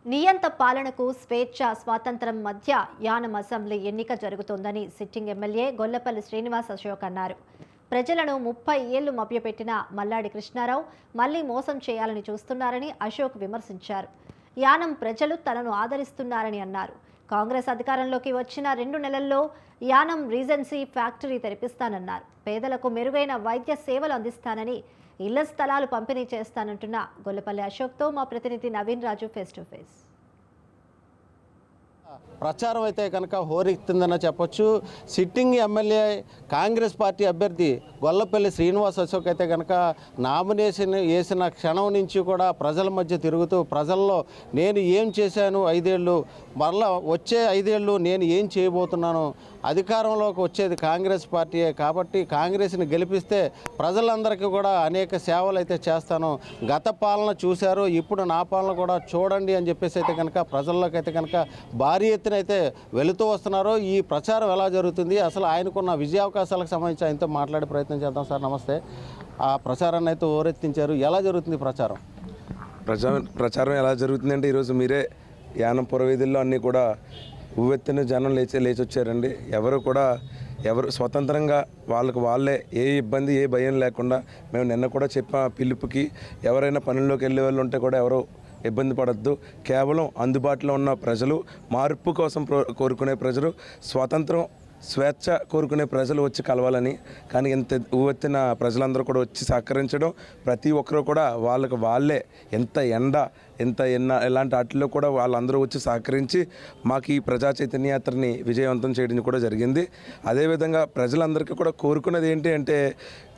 నియంత పాలనకు స్వేచ్ఛ స్వాతంత్రం మధ్య యానం అసెంబ్లీ ఎన్నిక జరుగుతోందని సిట్టింగ్ ఎమ్మెల్యే గొల్లపల్లి శ్రీనివాస్ అశోక్ అన్నారు. ప్రజలను 30 ఏళ్లు మభ్యపెట్టిన మల్లాడి కృష్ణారావు మళ్లీ మోసం చేయాలని చూస్తున్నారని అశోక్ విమర్శించారు. యానం ప్రజలు తనను ఆదరిస్తున్నారని అన్నారు. కాంగ్రెస్ అధికారంలోకి వచ్చిన 2 నెలల్లో యానం రీజెన్సీ ఫ్యాక్టరీ తెరిపిస్తానన్నారు. పేదలకు మెరుగైన వైద్య సేవలు అందిస్తానని, ఇళ్ల స్థలాలు పంపిణీ చేస్తానంటున్న గొల్లపల్లి అశోక్తో మా ప్రతినిధి నవీన్ రాజు ఫేస్ టు ఫేస్. ప్రచారం అయితే కనుక హోరెత్తిందని చెప్పొచ్చు. సిట్టింగ్ ఎమ్మెల్యే కాంగ్రెస్ పార్టీ అభ్యర్థి గొల్లపల్లి శ్రీనివాస్ అశోక్ అయితే కనుక నామినేషన్ వేసిన క్షణం నుంచి కూడా ప్రజల మధ్య తిరుగుతూ ప్రజల్లో నేను ఏం చేశాను 5 ఏళ్ళు, మరలా వచ్చే 5 ఏళ్ళు నేను ఏం చేయబోతున్నాను, అధికారంలోకి వచ్చేది కాంగ్రెస్ పార్టీయే కాబట్టి కాంగ్రెస్ని గెలిపిస్తే ప్రజలందరికీ కూడా అనేక సేవలు అయితే చేస్తాను, గత పాలన చూశారు ఇప్పుడు నా పాలన కూడా చూడండి అని చెప్పేసి అయితే కనుక ప్రజల్లోకి అయితే కనుక భారీ ఎత్తున అయితే వెళుతూ వస్తున్నారు. ఈ ప్రచారం ఎలా జరుగుతుంది, అసలు ఆయనకున్న విజయావకాశాలకు సంబంధించి ఆయనతో మాట్లాడే ప్రయత్నం చేద్దాం. సార్ నమస్తే. ఆ ప్రచారాన్ని అయితే ఓరెత్తించారు, ఎలా జరుగుతుంది ప్రచారం? ప్రచారం ఎలా జరుగుతుందంటే ఈరోజు మీరే యానం పురవీధుల్లో అన్నీ కూడా ఉవ్వెత్తిన జనం లేచి వచ్చారండి. ఎవరు స్వతంత్రంగా వాళ్ళే ఏ ఇబ్బంది ఏ భయం లేకుండా మేము నిన్న కూడా చెప్పిన పిలుపుకి ఎవరైనా పనుల్లోకి వెళ్ళే వాళ్ళు ఉంటే కూడా ఎవరో ఇబ్బంది పడద్దు. కేవలం అందుబాటులో ఉన్న ప్రజలు, మార్పు కోసం కోరుకునే ప్రజలు, స్వాతంత్రం స్వేచ్ఛ కోరుకునే ప్రజలు వచ్చి కలవాలని, కానీ ఇంత ఉవ్వెత్తిన ప్రజలందరూ కూడా వచ్చి సహకరించడం, ప్రతి ఒక్కరు కూడా వాళ్ళే ఎంత ఎండ ఎలాంటి వాటిల్లో కూడా వాళ్ళందరూ వచ్చి సహకరించి మాకు ఈ ప్రజా చైతన్య యాత్రని విజయవంతం చేయడం కూడా జరిగింది. అదేవిధంగా ప్రజలందరికీ కూడా కోరుకున్నది ఏంటి అంటే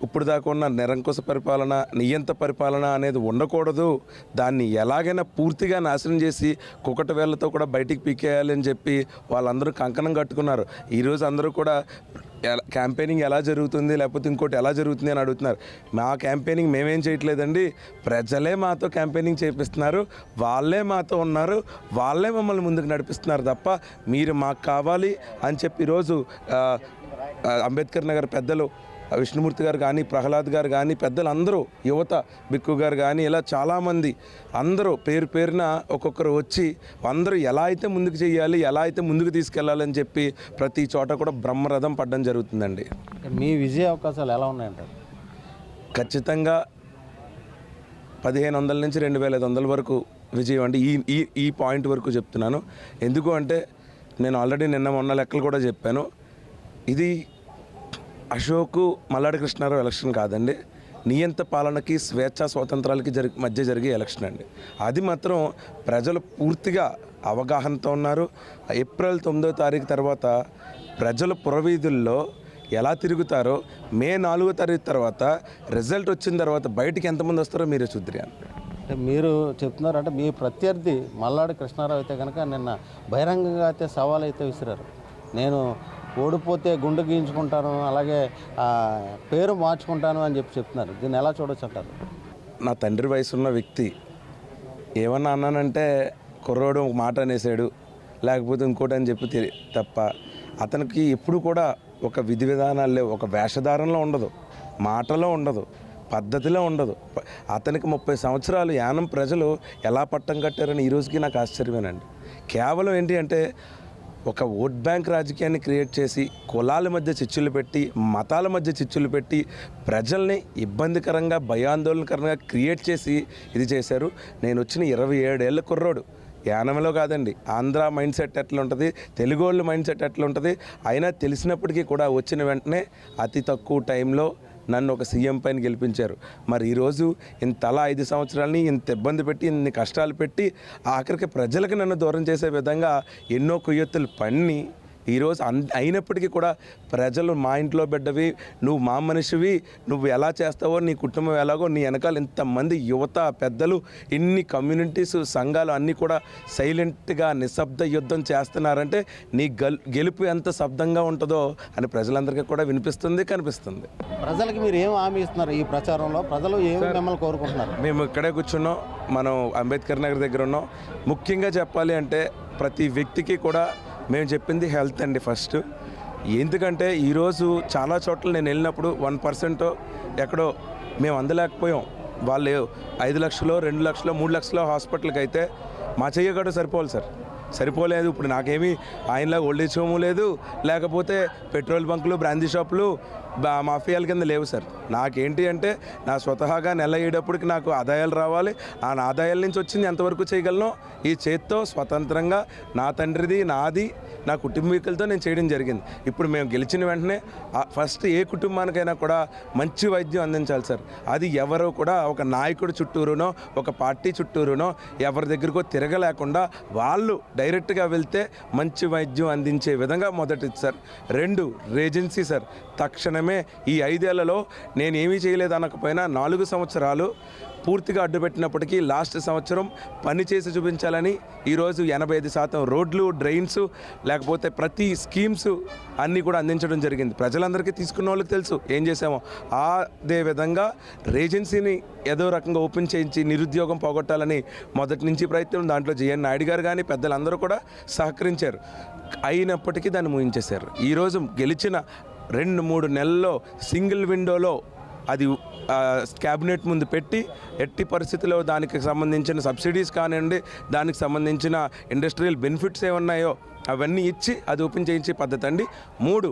ఇప్పుడు దాకా ఉన్న నిరంకుశ పరిపాలన, నియంత పరిపాలన అనేది ఉండకూడదు, దాన్ని ఎలాగైనా పూర్తిగా నాశనం చేసి కుకట వేళ్లతో కూడా బయటికి పీకేయాలని చెప్పి వాళ్ళందరూ కంకణం కట్టుకున్నారు. ఈరోజు అందరూ కూడా క్యాంపెయినింగ్ ఎలా జరుగుతుంది లేకపోతే ఇంకోటి ఎలా జరుగుతుంది అని అడుగుతున్నారు. మా క్యాంపెయినింగ్ మేమేం చేయట్లేదండి, ప్రజలే మాతో క్యాంపెయినింగ్ చేపిస్తున్నారు, వాళ్ళే మాతో ఉన్నారు, వాళ్ళే మమ్మల్ని ముందుకు నడిపిస్తున్నారు తప్ప మీరు మాకు కావాలి అని చెప్పి ఈరోజు అంబేద్కర్ నగర్ పెద్దలు విష్ణుమూర్తి గారు కానీ, ప్రహ్లాద్ గారు కానీ, పెద్దలందరూ, యువత బిక్కు గారు కానీ, ఇలా చాలామంది అందరూ పేరున ఒక్కొక్కరు వచ్చి అందరూ ఎలా అయితే ముందుకు చేయాలి, ఎలా అయితే ముందుకు తీసుకెళ్లాలని చెప్పి ప్రతి చోట కూడా బ్రహ్మరథం పడడం జరుగుతుందండి. మీ విజయ అవకాశాలు ఎలా ఉన్నాయంటారు? ఖచ్చితంగా 1500 నుంచి 2500 వరకు విజయం అండి. ఈ పాయింట్ వరకు చెప్తున్నాను. ఎందుకు అంటే నేను ఆల్రెడీ మొన్న లెక్కలు కూడా చెప్పాను. ఇది అశోక్ మల్లాడి కృష్ణారావు ఎలక్షన్ కాదండి, నియంత పాలనకి స్వేచ్ఛా స్వాతంత్రాలకి మధ్య జరిగే ఎలక్షన్ అండి. అది మాత్రం ప్రజలు పూర్తిగా అవగాహనతో ఉన్నారు. ఏప్రిల్ 9వ తారీఖు తర్వాత ప్రజలు పురవీధుల్లో ఎలా తిరుగుతారో, మే 4వ తారీఖు తర్వాత రిజల్ట్ వచ్చిన తర్వాత బయటికి ఎంతమంది వస్తారో మీరే చూద్దరు. అంటే మీరు చెప్తున్నారు అంటే మీ ప్రత్యర్థి మల్లాడి కృష్ణారావు అయితే కనుక నిన్న బహిరంగంగా అయితే సవాల్ అయితే విసిరారు. నేను ఓడిపోతే గుండె గీయించుకుంటాను, అలాగే పేరు మార్చుకుంటాను అని చెప్తున్నారు. దీన్ని ఎలా చూడొచ్చు అంటారు? నా తండ్రి వయసున్న వ్యక్తి ఏమన్నా అన్నానంటే కుర్రోడు ఒక మాట అనేసాడు లేకపోతే ఇంకోటి అని చెప్పి తప్ప అతనికి ఎప్పుడు కూడా ఒక విధి విధానాలు లేవు, ఒక వేషధారణలో ఉండదు, మాటలో ఉండదు, పద్ధతిలో ఉండదు. అతనికి 30 సంవత్సరాలు యానం ప్రజలు ఎలా పట్టం కట్టారని ఈరోజుకి నాకు ఆశ్చర్యమేనండి. కేవలం ఏంటి అంటే ఒక ఓట్ బ్యాంక్ రాజకీయాన్ని క్రియేట్ చేసి కులాల మధ్య చిచ్చులు పెట్టి, మతాల మధ్య చిచ్చులు పెట్టి ప్రజల్ని ఇబ్బందికరంగా భయాందోళనకరంగా క్రియేట్ చేసి ఇది చేశారు. నేను వచ్చిన 27 ఏళ్ళ కుర్రోడు, యానంలో కాదండి, ఆంధ్ర మైండ్ సెట్ ఎట్లా ఉంటుంది, తెలుగు వాళ్ళ మైండ్ సెట్ ఎట్లా ఉంటుంది, అయినా తెలిసినప్పటికీ కూడా వచ్చిన వెంటనే అతి తక్కువ టైంలో నన్ను ఒక సీఎం పైన గెలిపించారు. మరి ఈరోజు ఇంతలా 5 సంవత్సరాలని ఇంత ఇబ్బంది పెట్టి, ఇన్ని కష్టాలు పెట్టి, ఆఖరికి ప్రజలకు నన్ను దూరం చేసే విధంగా ఎన్నో కుయ్యొత్తులు పన్ని ఈరోజు అయినప్పటికీ కూడా ప్రజలు మా ఇంట్లో బిడ్డవి, నువ్వు మా మనిషివి, నువ్వు ఎలా చేస్తావో, నీ కుటుంబం ఎలాగో, నీ వెనకాల ఇంతమంది యువత పెద్దలు, ఇన్ని కమ్యూనిటీస్ సంఘాలు అన్నీ కూడా సైలెంట్గా నిశ్శబ్ద యుద్ధం చేస్తున్నారంటే నీ గెలుపు ఎంత శబ్దంగా ఉంటుందో అని ప్రజలందరికీ కూడా వినిపిస్తుంది, కనిపిస్తుంది. ప్రజలకి మీరు ఏం హామీ ఇస్తున్నారు ఈ ప్రచారంలో? ప్రజలు ఏమి మిమ్మల్ని కోరుకుంటున్నారు? మేము ఇక్కడే కూర్చున్నాం, మనం అంబేద్కర్ నగర్ దగ్గర ఉన్నాం. ముఖ్యంగా చెప్పాలి అంటే ప్రతి వ్యక్తికి కూడా మేము చెప్పింది హెల్త్ అండి ఫస్ట్. ఎందుకంటే ఈరోజు చాలా చోట్ల నేను వెళ్ళినప్పుడు 1% ఎక్కడో మేము అందలేకపోయాం, వాళ్ళు 5 లక్షలు 2 లక్షలు 3 లక్షలు హాస్పిటల్కి అయితే మా చెయ్యగడ సరిపోవాలి సార్, సరిపోలేదు. ఇప్పుడు నాకేమీ ఆయనలా ఓల్డేజ్ హోము లేదు, లేకపోతే పెట్రోల్ బంకులు బ్రాందీ షాపులు మాఫియాల కింద లేవు సార్. నాకేంటి అంటే నా స్వతహాగా నెల అయ్యేటప్పటికి నాకు ఆదాయాలు రావాలి. ఆ ఆదాయాల నుంచి వచ్చింది ఎంతవరకు చేయగలను ఈ చేత్తో స్వతంత్రంగా నా తండ్రిది నాది నా కుటుంబీకులతో నేను చేయడం జరిగింది. ఇప్పుడు మేము గెలిచిన వెంటనే ఫస్ట్ ఏ కుటుంబానికైనా కూడా మంచి వైద్యం అందించాలి సార్. అది ఎవరో కూడా ఒక నాయకుడు చుట్టూరునో ఒక పార్టీ చుట్టూరునో ఎవరి దగ్గరకో తిరగలేకుండా వాళ్ళు డైరెక్ట్గా వెళ్తే మంచి వైద్యం అందించే విధంగా మొదటిది సార్. 2 రేజెన్సీ సార్. తక్షణమే ఈ 5 ఏళ్లలో నేను ఏమీ చేయలేదు అనకపోయినా 4 సంవత్సరాలు పూర్తిగా అడ్డుపెట్టినప్పటికీ లాస్ట్ సంవత్సరం పని చేసి చూపించాలని ఈరోజు 85% రోడ్లు డ్రైన్స్ లేకపోతే ప్రతి స్కీమ్స్ అన్నీ కూడా అందించడం జరిగింది. ప్రజలందరికీ తీసుకున్న వాళ్ళకి తెలుసు ఏం చేసామో. అదే విధంగా రేజెన్సీని ఏదో రకంగా ఓపెన్ చేయించి నిరుద్యోగం పోగొట్టాలని మొదటి నుంచి ప్రయత్నం, దాంట్లో జిఎన్ నాయుడు గారు కానీ పెద్దలందరూ కూడా సహకరించారు. అయినప్పటికీ దాన్ని ముగించేశారు. ఈరోజు గెలిచిన 2-3 నెలల్లో సింగిల్ విండోలో అది క్యాబినెట్ ముందు పెట్టి ఎట్టి పరిస్థితుల్లో దానికి సంబంధించిన సబ్సిడీస్ కానివ్వండి, దానికి సంబంధించిన ఇండస్ట్రియల్ బెనిఫిట్స్ ఏమున్నాయో అవన్నీ ఇచ్చి అది ఓపెన్ చేయించే పద్ధతి అండి. 3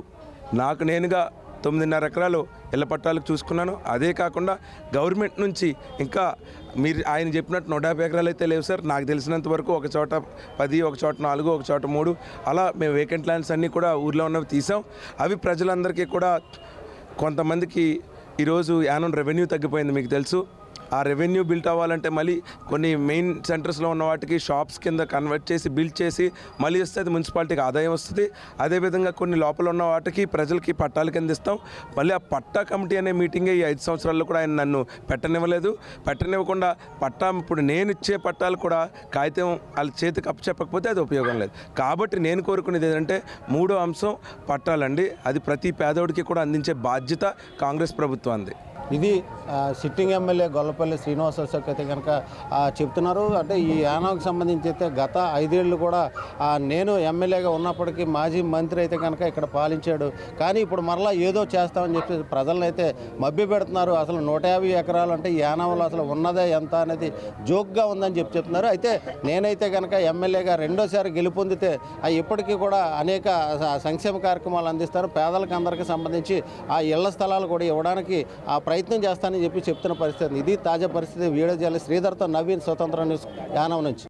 నాకు నేనుగా 9.5 ఎకరాలు ఇళ్ల పట్టాలకు చూసుకున్నాను. అదే కాకుండా గవర్నమెంట్ నుంచి ఇంకా మీరు ఆయన చెప్పినట్టు 150 ఎకరాలు అయితే లేవు సార్. నాకు తెలిసినంత వరకు ఒక చోట 10, ఒక చోట 4, ఒక చోట 3 అలా మేము వేకెంట్ ల్యాండ్స్ అన్నీ కూడా ఊర్లో ఉన్నవి తీసాం. అవి ప్రజలందరికీ కూడా కొంతమందికి ఈరోజు యానం రెవెన్యూ తగ్గిపోయింది మీకు తెలుసు. ఆ రెవెన్యూ బిల్ట్ అవ్వాలంటే మళ్ళీ కొన్ని మెయిన్ సెంటర్స్లో ఉన్న వాటికి షాప్స్ కింద కన్వర్ట్ చేసి బిల్డ్ చేసి మళ్ళీ వస్తే అది మున్సిపాలిటీకి ఆదాయం వస్తుంది. అదేవిధంగా కొన్ని లోపల ఉన్న వాటికి ప్రజలకి పట్టాలు కింద ఇస్తాం. మళ్ళీ ఆ పట్టా కమిటీ అనే మీటింగే ఈ 5 సంవత్సరాల్లో కూడా ఆయన నన్ను పెట్టనివ్వకుండా పట్టా ఇప్పుడు నేను ఇచ్చే పట్టాలు కూడా కాగితం వాళ్ళ చేతికి అప్పచెప్పకపోతే అది ఉపయోగం లేదు. కాబట్టి నేను కోరుకునేది ఏంటంటే 3వ అంశం పట్టాలండి. అది ప్రతి పేదోడికి కూడా అందించే బాధ్యత కాంగ్రెస్ ప్రభుత్వాన్ని. ఇది సిట్టింగ్ ఎమ్మెల్యే గొల్లపల్లి శ్రీనివాస్ అశోక్ అయితే కనుక చెప్తున్నారు. అంటే ఈ యానాకు సంబంధించి అయితే గత 5 ఏళ్ళు కూడా నేను ఎమ్మెల్యేగా ఉన్నప్పటికీ మాజీ మంత్రి అయితే కనుక ఇక్కడ పాలించాడు. కానీ ఇప్పుడు మరలా ఏదో చేస్తామని చెప్పి ప్రజలను అయితే మభ్య పెడుతున్నారు. అసలు 150 ఎకరాలు అంటే ఈ యానంలో అసలు ఉన్నదే ఎంత అనేది జోక్గా ఉందని చెప్తున్నారు. అయితే నేనైతే కనుక ఎమ్మెల్యేగా 2వ గెలుపొందితే ఇప్పటికీ కూడా అనేక సంక్షేమ కార్యక్రమాలు అందిస్తారు. పేదలకు అందరికీ సంబంధించి ఆ ఇళ్ల స్థలాలు కూడా ఇవ్వడానికి ప్రయత్నం చేస్తానని చెప్తున్న పరిస్థితి. ఇది తాజా పరిస్థితి. వీడియో జర్నలిస్ట్ శ్రీధర్తో నవీన్, స్వతంత్ర న్యూస్ యానం నుంచి.